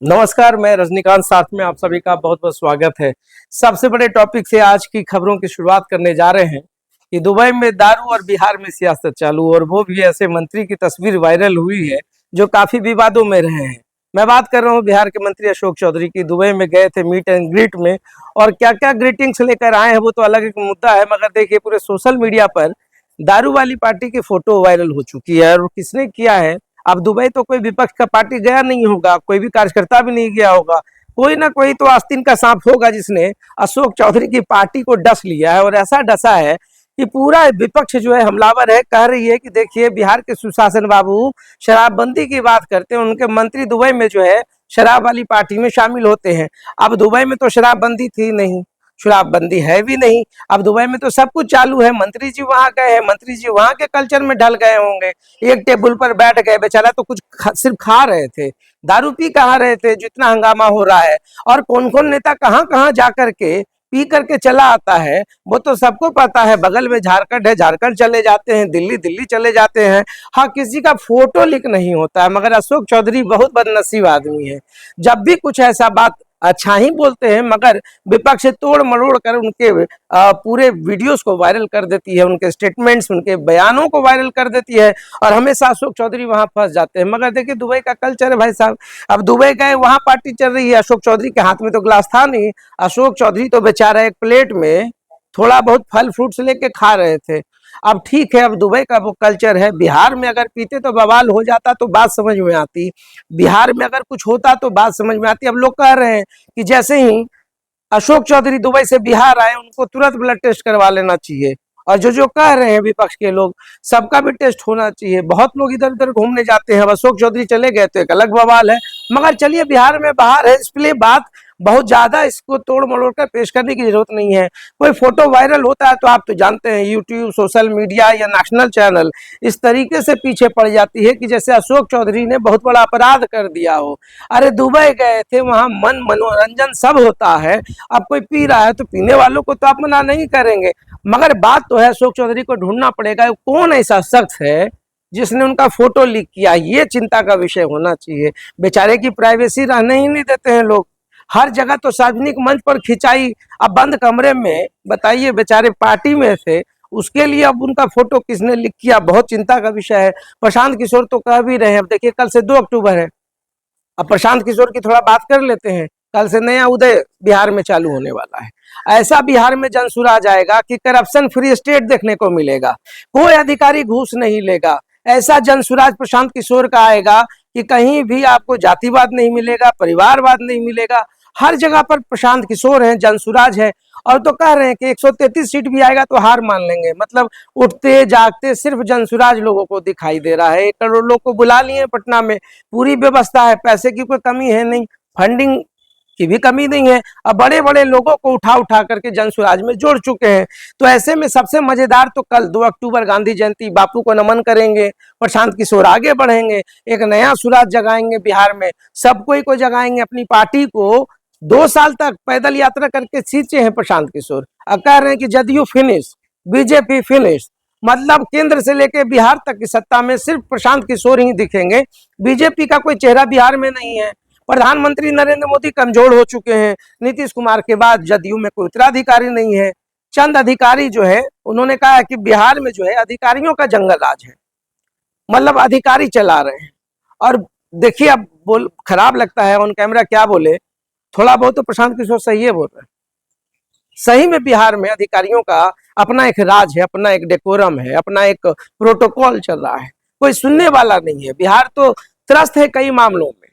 नमस्कार, मैं रजनीकांत, साथ में आप सभी का बहुत बहुत स्वागत है। सबसे बड़े टॉपिक से आज की खबरों की शुरुआत करने जा रहे हैं कि दुबई में दारू और बिहार में सियासत चालू, और वो भी ऐसे मंत्री की तस्वीर वायरल हुई है जो काफी विवादों में रहे हैं। मैं बात कर रहा हूँ बिहार के मंत्री अशोक चौधरी की। दुबई में गए थे मीट एंड ग्रीट में, और क्या क्या ग्रीटिंग्स लेकर आए हैं वो तो अलग एक मुद्दा है, मगर देखिए पूरे सोशल मीडिया पर दारू वाली पार्टी की फोटो वायरल हो चुकी है। और किसने किया है? अब दुबई तो कोई विपक्ष का पार्टी गया नहीं होगा, कोई भी कार्यकर्ता भी नहीं गया होगा, कोई ना कोई तो आस्तीन का सांप होगा जिसने अशोक चौधरी की पार्टी को डस लिया है। और ऐसा डसा है कि पूरा विपक्ष जो है हमलावर है, कह रही है कि देखिए बिहार के सुशासन बाबू शराबबंदी की बात करते हैं, उनके मंत्री दुबई में जो है शराब वाली पार्टी में शामिल होते हैं। अब दुबई में तो शराबबंदी थी नहीं, शराबबंदी है भी नहीं। अब दुबई में तो सब कुछ चालू है, मंत्री जी वहां गए हैं, मंत्री जी वहां के कल्चर में ढल गए होंगे, एक टेबल पर बैठ गए, बेचारा तो कुछ सिर्फ खा रहे थे, दारू पी कहाँ रहे थे जितना हंगामा हो रहा है। और कौन कौन नेता कहाँ कहाँ जा करके पी करके चला आता है वो तो सबको पता है। बगल में झारखंड है, झारखंड चले जाते हैं, दिल्ली दिल्ली चले जाते हैं। हाँ, किसी का फोटो लीक नहीं होता है, मगर अशोक चौधरी बहुत बदनसीब आदमी है। जब भी कुछ ऐसा बात अच्छा ही बोलते हैं, मगर विपक्ष तोड़ मरोड़ कर उनके पूरे वीडियोस को वायरल कर देती है, उनके स्टेटमेंट्स, उनके बयानों को वायरल कर देती है, और हमेशा अशोक चौधरी वहां फंस जाते हैं। मगर देखिए दुबई का कल्चर है भाई साहब। अब दुबई गए, वहां पार्टी चल रही है, अशोक चौधरी के हाथ में तो ग्लास था नहीं। अशोक चौधरी तो बेचारा एक प्लेट में थोड़ा बहुत फल फ्रूट्स लेके खा रहे थे। अब ठीक है, अब दुबई का वो कल्चर है। बिहार में अगर पीते तो बवाल हो जाता तो बात समझ में आती, बिहार में अगर कुछ होता तो बात समझ में आती। अब लोग कह रहे हैं कि जैसे ही अशोक चौधरी दुबई से बिहार आए उनको तुरंत ब्लड टेस्ट करवा लेना चाहिए, और जो जो कह रहे हैं विपक्ष के लोग, सबका भी टेस्ट होना चाहिए। बहुत लोग इधर उधर घूमने जाते हैं, अब अशोक चौधरी चले गए तो एक अलग बवाल है। मगर चलिए, बिहार में बाहर है, इसलिए बात बहुत ज्यादा इसको तोड़ मरोड़ कर पेश करने की जरूरत नहीं है। कोई फोटो वायरल होता है तो आप तो जानते हैं यूट्यूब, सोशल मीडिया या नेशनल चैनल इस तरीके से पीछे पड़ जाती है कि जैसे अशोक चौधरी ने बहुत बड़ा अपराध कर दिया हो। अरे दुबई गए थे, वहां मनोरंजन सब होता है। अब कोई पी रहा है तो पीने वालों को तो आप मना नहीं करेंगे, मगर बात तो है अशोक चौधरी को ढूंढना पड़ेगा कौन ऐसा शख्स है जिसने उनका फोटो लीक किया। ये चिंता का विषय होना चाहिए। बेचारे की प्राइवेसी रहने ही नहीं देते हैं लोग, हर जगह तो सार्वजनिक मंच पर खिंचाई। अब बंद कमरे में बताइए, बेचारे पार्टी में थे, उसके लिए अब उनका फोटो किसने लीक किया, बहुत चिंता का विषय है। प्रशांत किशोर तो कह भी रहे हैं, अब देखिए कल से 2 अक्टूबर है, अब प्रशांत किशोर की थोड़ा बात कर लेते हैं। कल से नया उदय बिहार में चालू होने वाला है। ऐसा बिहार में जनसुर आ जाएगा कि करप्शन फ्री स्टेट देखने को मिलेगा, कोई अधिकारी घूस नहीं लेगा। ऐसा जनसुराज प्रशांत किशोर का आएगा कि कहीं भी आपको जातिवाद नहीं मिलेगा, परिवारवाद नहीं मिलेगा। हर जगह पर प्रशांत किशोर है, जनसुराज है। और तो कह रहे हैं कि 133 सीट भी आएगा तो हार मान लेंगे। मतलब उठते जागते सिर्फ जनसुराज लोगों को दिखाई दे रहा है। 1 करोड़ लोग को बुला लिए पटना में, पूरी व्यवस्था है, पैसे की कोई कमी है नहीं, फंडिंग की भी कमी नहीं है। अब बड़े बड़े लोगों को उठा उठा करके जनसुराज में जोड़ चुके हैं। तो ऐसे में सबसे मजेदार तो कल 2 अक्टूबर गांधी जयंती, बापू को नमन करेंगे, प्रशांत किशोर आगे बढ़ेंगे, एक नया सुराज जगाएंगे बिहार में, सब कोई को जगाएंगे। अपनी पार्टी को 2 साल तक पैदल यात्रा करके खींचे हैं प्रशांत किशोर। अब कह रहे हैं कि जदयू फिनिश, बीजेपी फिनिश। मतलब केंद्र से लेके बिहार तक की सत्ता में सिर्फ प्रशांत किशोर ही दिखेंगे, बीजेपी का कोई चेहरा बिहार में नहीं है। प्रधानमंत्री नरेंद्र मोदी कमजोर हो चुके हैं, नीतीश कुमार के बाद जदयू में कोई उत्तराधिकारी नहीं है। चंद अधिकारी जो है, उन्होंने कहा है कि बिहार में जो है अधिकारियों का जंगल राज है, मतलब अधिकारी चला रहे हैं। और देखिए, अब बोल खराब लगता है ऑन कैमरा क्या बोले, थोड़ा बहुत तो प्रशांत किशोर सही है बोल रहे हैं। सही में बिहार में अधिकारियों का अपना एक राज है, अपना एक डेकोरम है, अपना एक प्रोटोकॉल चल रहा है, कोई सुनने वाला नहीं है। बिहार तो त्रस्त है कई मामलों में,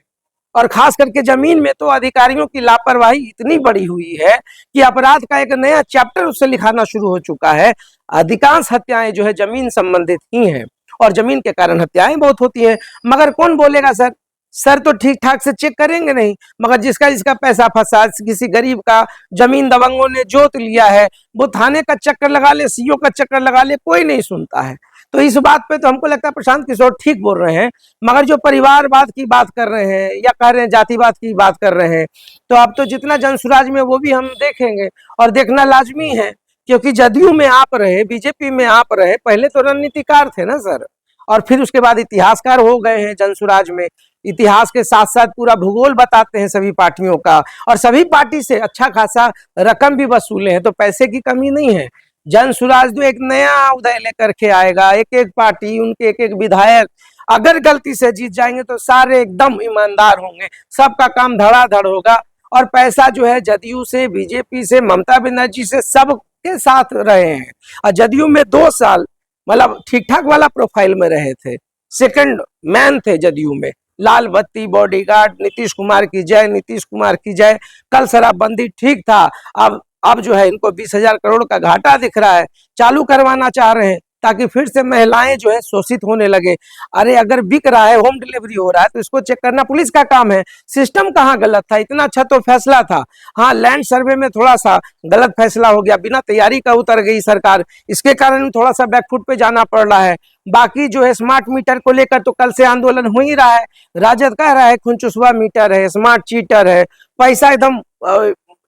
और खास करके जमीन में तो अधिकारियों की लापरवाही इतनी बड़ी हुई है कि अपराध का एक नया चैप्टर उससे लिखाना शुरू हो चुका है। अधिकांश हत्याएं जो है जमीन संबंधित ही हैं, और जमीन के कारण हत्याएं बहुत होती हैं। मगर कौन बोलेगा सर, सर तो ठीक ठाक से चेक करेंगे नहीं। मगर जिसका जिसका पैसा फंसा, किसी गरीब का जमीन दबंगों ने जोत लिया है, वो थाने का चक्कर लगा ले, सीओ का चक्कर लगा ले, कोई नहीं सुनता है। तो इस बात पे तो हमको लगता है प्रशांत किशोर ठीक बोल रहे हैं। मगर जो परिवारवाद की बात कर रहे हैं या कह रहे हैं जातिवाद की बात कर रहे हैं, तो अब तो जितना जनसुराज में वो भी हम देखेंगे, और देखना लाजमी है, क्योंकि जदयू में आप रहे, बीजेपी में आप रहे, पहले तो रणनीतिकार थे ना सर। और फिर उसके बाद इतिहासकार हो गए हैं जनसुराज में। इतिहास के साथ साथ पूरा भूगोल बताते हैं सभी पार्टियों का, और सभी पार्टी से अच्छा खासा रकम भी वसूले हैं, तो पैसे की कमी नहीं है। जनसुराज तो एक नया उदय लेकर के आएगा, एक एक पार्टी, उनके एक एक विधायक अगर गलती से जीत जाएंगे तो सारे एकदम ईमानदार होंगे, सबका काम धड़ाधड़ होगा, और पैसा जो है जदयू से, बीजेपी से, ममता बनर्जी से, सबके साथ रहे हैं। और जदयू में 2 साल मतलब ठीक ठाक वाला प्रोफाइल में रहे थे, सेकंड मैन थे जदयू में। लाल बत्ती, बॉडीगार्ड, नीतीश कुमार की जय, नीतीश कुमार की जय। कल शराबबंदी ठीक था, अब जो है इनको 20,000 करोड़ का घाटा दिख रहा है, चालू करवाना चाह रहे हैं ताकि फिर से महिलाएं जो है शोषित होने लगे। अरे अगर बिक रहा है, होम डिलीवरी हो रहा है, तो इसको चेक करना पुलिस का काम है। सिस्टम कहाँ गलत था, इतना अच्छा तो फैसला था। हाँ, लैंड सर्वे में थोड़ा सा गलत फैसला हो गया, बिना तैयारी का उतर गई सरकार, इसके कारण थोड़ा सा बैकफुट पे जाना पड़ रहा है। बाकी जो है स्मार्ट मीटर को लेकर तो कल से आंदोलन हो ही रहा है। राजद कह रहा है खुनचुसवा मीटर है, स्मार्ट चीटर है, पैसा एकदम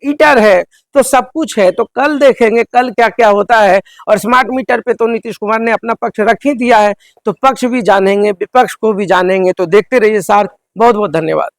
ईटर है, तो सब कुछ है। तो कल देखेंगे कल क्या क्या होता है। और स्मार्ट मीटर पे तो नीतीश कुमार ने अपना पक्ष रख ही दिया है, तो पक्ष भी जानेंगे, विपक्ष को भी जानेंगे। तो देखते रहिए साथ। बहुत बहुत धन्यवाद।